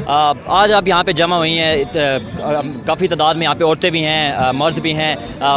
آج آپ یہاں پہ جمع ہوئی ہیں، کافی تعداد میں یہاں پہ عورتیں بھی ہیں، مرد بھی ہیں.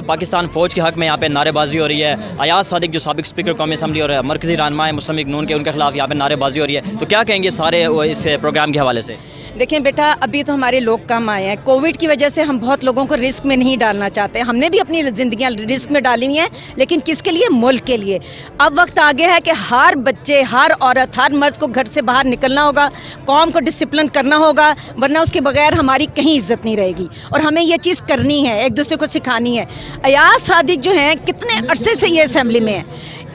پاکستان فوج کے حق میں یہاں پہ نعرے بازی ہو رہی ہے. ایاز صادق جو سابق اسپیکر قومی اسمبلی اور مرکزی رہنما مسلم لیگ نون کے، ان کے خلاف یہاں پہ نعرے بازی ہو رہی ہے. تو کیا کہیں گے سارے اس پروگرام کے حوالے سے؟ دیکھیں بیٹا، ابھی تو ہمارے لوگ کم آئے ہیں. کووڈ کی وجہ سے ہم بہت لوگوں کو رسک میں نہیں ڈالنا چاہتے. ہم نے بھی اپنی زندگیاں رسک میں ڈالی ہوئی ہیں، لیکن کس کے لیے؟ ملک کے لیے. اب وقت آ گیا ہے کہ ہر بچے، ہر عورت، ہر مرد کو گھر سے باہر نکلنا ہوگا، قوم کو ڈسپلن کرنا ہوگا، ورنہ اس کے بغیر ہماری کہیں عزت نہیں رہے گی. اور ہمیں یہ چیز کرنی ہے، ایک دوسرے کو سکھانی ہے. ایاز صادق جو ہیں کتنے عرصے سے یہ اسمبلی میں ہیں،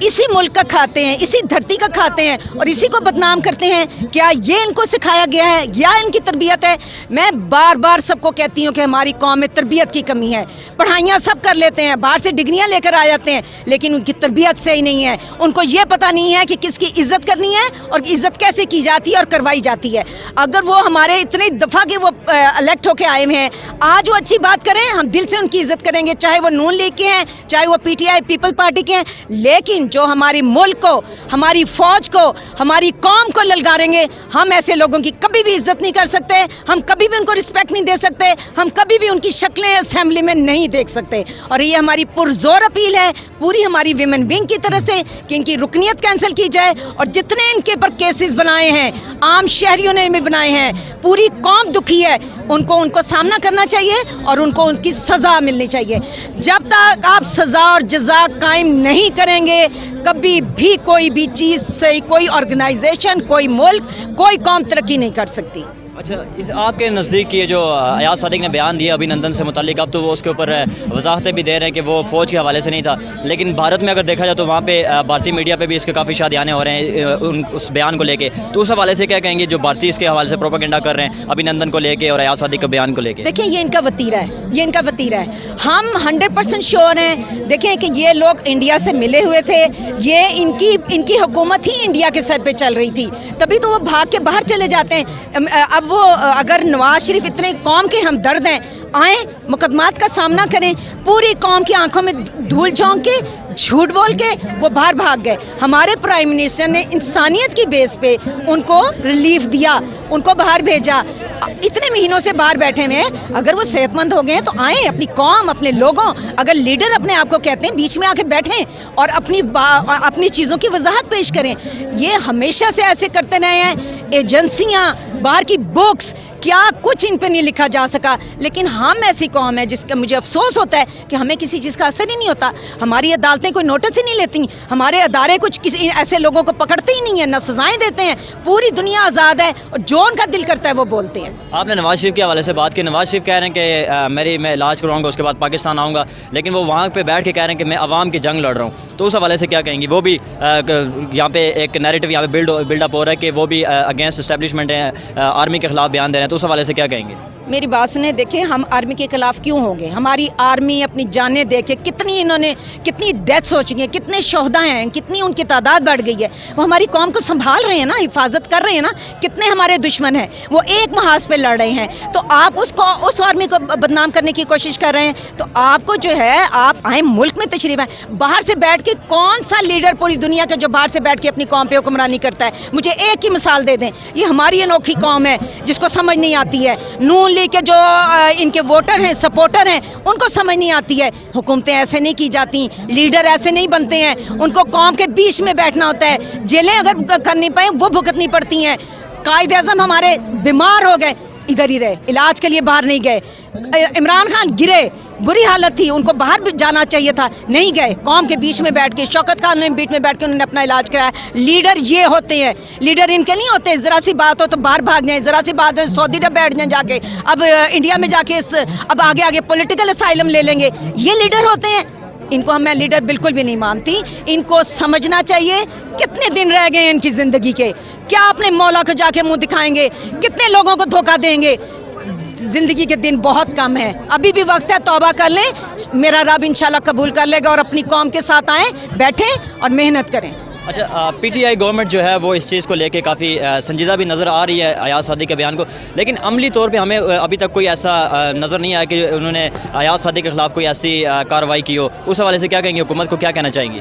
اسی ملک کا کھاتے ہیں، اسی دھرتی کا کھاتے ہیں اور اسی کو بدنام کرتے ہیں. کیا یہ ان کو سکھایا گیا ہے یا ان کی تربیت ہے؟ میں بار بار سب کو کہتی ہوں کہ ہماری قوم میں تربیت کی کمی ہے. پڑھائیاں سب کر لیتے ہیں، باہر سے ڈگریاں لے کر آ جاتے ہیں، لیکن ان کی تربیت صحیح نہیں ہے. ان کو یہ پتہ نہیں ہے کہ کس کی عزت کرنی ہے اور عزت کیسے کی جاتی ہے اور کروائی جاتی ہے. اگر وہ ہمارے اتنے دفعہ کے وہ الیکٹ ہو کے آئے ہوئے ہیں، آج وہ اچھی بات کریں، ہم دل سے ان کی عزت کریں گے، چاہے وہ نون لیگ کے ہیں، چاہے وہ P T I people party کے ہیں. لیکن جو ہماری ملک کو، ہماری فوج کو، ہماری قوم کو للکاریں گے، ہم ایسے لوگوں کی کبھی بھی عزت نہیں کر سکتے. ہم کبھی بھی ان کو رسپیکٹ نہیں دے سکتے. ہم کبھی بھی ان کی شکلیں اسمبلی میں نہیں دیکھ سکتے. اور یہ ہماری پرزور اپیل ہے پوری ہماری ویمن ونگ کی طرف سے کہ ان کی رکنیت کینسل کی جائے. اور جتنے ان کے پر کیسز بنائے ہیں، عام شہریوں نے بھی بنائے ہیں، پوری قوم دکھی ہے، ان کو سامنا کرنا چاہیے اور ان کو ان کی سزا ملنی چاہیے. جب تک آپ سزا اور جزا قائم نہیں کریں گے، کبھی بھی کوئی بھی چیز سے کوئی آرگنائزیشن، کوئی ملک، کوئی قوم ترقی نہیں کر سکتی. اچھا، اس آپ کے نزدیک یہ جو ایاز صادق نے بیان دیا ابھی نندن سے متعلق، اب تو وہ اس کے اوپر وضاحتیں بھی دے رہے ہیں کہ وہ فوج کے حوالے سے نہیں تھا، لیکن بھارت میں اگر دیکھا جائے تو وہاں پہ بھارتی میڈیا پہ بھی اس کے کافی شادیانے ہو رہے ہیں اس بیان کو لے کے. تو اس حوالے سے کیا کہیں گے جو بھارتی اس کے حوالے سے پروپیگنڈا کر رہے ہیں ابھی نندن کو لے کے اور ایاز صادق کے بیان کو لے کے؟ دیکھیں، یہ ان کا وتیرہ ہے، یہ ان کا وتیرہ ہے. ہم 100% شیور ہیں. دیکھیں کہ یہ لوگ انڈیا سے ملے ہوئے تھے، یہ ان کی حکومت ہی انڈیا کے سر پہ چل رہی تھی، تبھی تو وہ بھاگ کے باہر چلے جاتے ہیں. اب وہ اگر نواز شریف اتنے قوم کے ہمدرد ہیں، آئیں مقدمات کا سامنا کریں. پوری قوم کی آنکھوں میں دھول جھونک کے، جھوٹ بول کے وہ باہر بھاگ گئے. ہمارے پرائم منسٹر نے انسانیت کی بیس پہ ان کو ریلیف دیا، ان کو باہر بھیجا. اتنے مہینوں سے باہر بیٹھے ہوئے ہیں، اگر وہ صحت مند ہو گئے ہیں تو آئیں، اپنی قوم، اپنے لوگوں، اگر لیڈر اپنے آپ کو کہتے ہیں، بیچ میں آ کے بیٹھیں اور اپنی چیزوں کی وضاحت پیش کریں. یہ ہمیشہ سے ایسے کرتے رہے ہیں. ایجنسیاں، باہر کی بکس، کیا کچھ ان پہ نہیں لکھا جا سکا. لیکن ہم ایسی قوم ہے جس کا مجھے افسوس ہوتا ہے کہ ہمیں کسی چیز کا اثر ہی نہیں ہوتا. ہماری عدالتیں کوئی نوٹس ہی نہیں لیتی، ہمارے ادارے کچھ کسی ایسے لوگوں کو پکڑتے ہی نہیں ہیں، نہ سزائیں دیتے ہیں. پوری دنیا آزاد ہے اور جو ان کا دل کرتا ہے وہ بولتے ہیں. آپ نے نواز شریف کے حوالے سے بات کی. نواز شریف کہہ رہے ہیں کہ میں علاج کرواؤں گا، اس کے بعد پاکستان آؤں گا، لیکن وہ وہاں پہ بیٹھ کے کہہ رہے ہیں کہ میں عوام کی جنگ لڑ رہا ہوں. تو اس حوالے سے کیا کہیں گی؟ وہ بھی یہاں پہ ایک نیریٹو یہاں پہ بلڈ اپ ہو رہا ہے کہ وہ بھی اگینسٹ اسٹیبلشمنٹ ہیں، آرمی کے خلاف بیان دے رہے ہیں. تو اس حوالے سے کیا کہیں گے؟ میری بات سنیں، دیکھیں ہم آرمی کے خلاف کیوں ہوں گے؟ ہماری آرمی اپنی جانیں دیکھے، کتنی ڈیتھس ہو چکی ہیں، کتنے شہداء ہیں، کتنی ان کی تعداد بڑھ گئی ہے. وہ ہماری قوم کو سنبھال رہے ہیں نا، حفاظت کر رہے ہیں نا. کتنے ہمارے دشمن ہیں، وہ ایک محاذ پہ لڑ رہے ہیں. تو آپ اس آرمی کو بدنام کرنے کی کوشش کر رہے ہیں. تو آپ کو جو ہے، آپ آئیں، ملک میں تشریف آئیں. باہر سے بیٹھ کے کون سا لیڈر پوری دنیا کا جو باہر سے بیٹھ کے اپنی قوم پہ حکمرانی کرتا ہے؟ مجھے ایک ہی مثال دے دیں. یہ ہماری انوکھی قوم ہے جس کو سمجھ نہیں آتی ہے. نون لیگ کے جو ان کے ووٹر ہیں، سپورٹر ہیں، ان کو سمجھ نہیں آتی ہے. حکومتیں ایسے نہیں کی جاتی، لیڈر ایسے نہیں بنتے ہیں. ان کو قوم کے بیچ میں بیٹھنا ہوتا ہے. جیلیں اگر کر نہیں پائیں وہ بھگتنی پڑتی ہیں. قائد اعظم ہمارے بیمار ہو گئے، ادھر ہی رہے، علاج کے لیے باہر نہیں گئے. عمران خان گرے، بری حالت تھی، ان کو باہر بھی جانا چاہیے تھا، نہیں گئے. قوم کے بیچ میں بیٹھ کے، شوکت خان نے بیچ میں بیٹھ کے انہوں نے اپنا علاج کرایا. لیڈر یہ ہوتے ہیں، لیڈر ان کے نہیں ہوتے ذرا سی بات ہو تو باہر بھاگ جائیں، ذرا سی بات ہو سعودی عرب بیٹھ جائیں جا کے، اب انڈیا میں جا کے اب آگے پولیٹیکل اسائلم لے لیں گے. یہ لیڈر ہوتے ہیں. ان کو میں لیڈر بالکل بھی نہیں مانتی. ان کو سمجھنا چاہیے کتنے دن رہ گئے ہیں ان کی زندگی کے. کیا اپنے مولا کو جا کے منہ دکھائیں گے؟ کتنے لوگوں کو دھوکہ دیں گے؟ زندگی کے دن بہت کم ہے. ابھی بھی وقت ہے، توبہ کر لیں، میرا رب انشاءاللہ قبول کر لے گا. اور اپنی قوم کے ساتھ آئیں، بیٹھیں اور محنت کریں. اچھا، پی ٹی آئی گورنمنٹ جو ہے وہ اس چیز کو لے کے کافی سنجیدہ بھی نظر آ رہی ہے ایاز صادق کے بیان کو، لیکن عملی طور پہ ہمیں ابھی تک کوئی ایسا نظر نہیں آیا کہ انہوں نے ایاز صادق کے خلاف کوئی ایسی کارروائی کی ہو. اس حوالے سے کیا کہیں گے؟ حکومت کو کیا کہنا چاہیں گی؟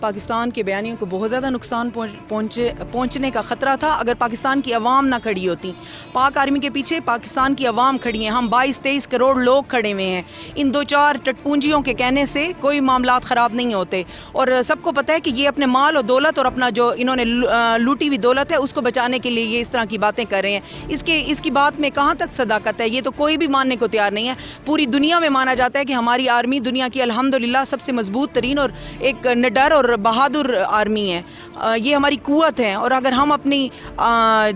پاکستان کے بیانیوں کو بہت زیادہ نقصان پہنچنے کا خطرہ تھا اگر پاکستان کی عوام نہ کھڑی ہوتی. پاک آرمی کے پیچھے پاکستان کی عوام کھڑی ہیں. ہم 22-23 کروڑ لوگ کھڑے ہوئے ہیں. ان 2-4 ٹٹپونجیوں کے کہنے سے کوئی معاملات خراب نہیں ہوتے, اور سب کو پتہ ہے کہ یہ اپنے مال اور دولت اور اپنا جو انہوں نے لوٹی ہوئی دولت ہے اس کو بچانے کے لیے یہ اس طرح کی باتیں کر رہے ہیں. اس کی بات میں کہاں تک صداقت ہے؟ یہ تو کوئی بھی ماننے کو تیار نہیں ہے. پوری دنیا میں مانا جاتا ہے کہ ہماری آرمی دنیا کی الحمدللہ سب سے مضبوط ترین اور ایک نڈر اور بہادر آرمی ہے. یہ ہماری قوت ہے, اور اگر ہم اپنی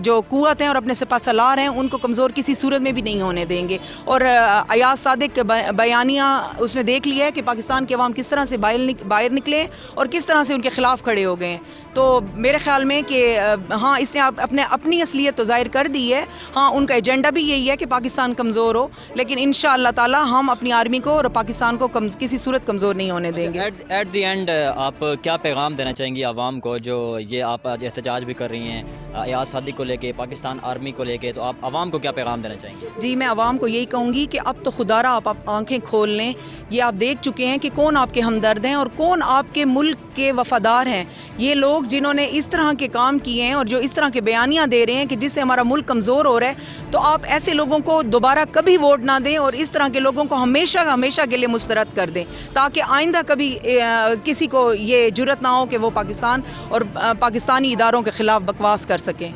جو قوت ہیں اور اپنے سپہ سالار ہیں ان کو کمزور کسی صورت میں بھی نہیں ہونے دیں گے. اور ایاز صادق کے بیانیہ اس نے دیکھ لیا ہے کہ پاکستان کے عوام کس طرح سے باہر نکلے اور کس طرح سے ان کے خلاف کھڑے ہو گئے ہیں. تو میرے خیال میں کہ ہاں اس نے اپنی اصلیت تو ظاہر کر دی ہے. ہاں ان کا ایجنڈا بھی یہی ہے کہ پاکستان کمزور ہو, لیکن انشاءاللہ تعالی ہم اپنی آرمی کو اور پاکستان کو کسی صورت کمزور نہیں ہونے دیں گے. ایٹ دی اینڈ آپ کیا پیغام دینا چاہیں گی عوام کو جو یہ آپ احتجاج بھی کر رہی ہیں ایاز صادق کو لے کے, پاکستان آرمی کو لے کے, تو آپ عوام کو کیا پیغام دینا چاہیں گے؟ جی میں عوام کو یہی کہوں گی کہ اب تو خدا را آپ آنکھیں کھول لیں. یہ آپ دیکھ چکے ہیں کہ کون آپ کے ہمدرد ہیں اور کون آپ کے ملک کے وفادار ہیں. یہ لوگ جنہوں نے اس طرح کے کام کیے ہیں اور جو اس طرح کے بیانیاں دے رہے ہیں کہ جس سے ہمارا ملک کمزور ہو رہا ہے, تو آپ ایسے لوگوں کو دوبارہ کبھی ووٹ نہ دیں اور اس طرح کے لوگوں کو ہمیشہ کے لیے مسترد کر دیں, تاکہ آئندہ کبھی کسی کو یہ جرت نہ ہو کہ وہ پاکستان اور پاکستانی اداروں کے خلاف بکواس کر سکیں.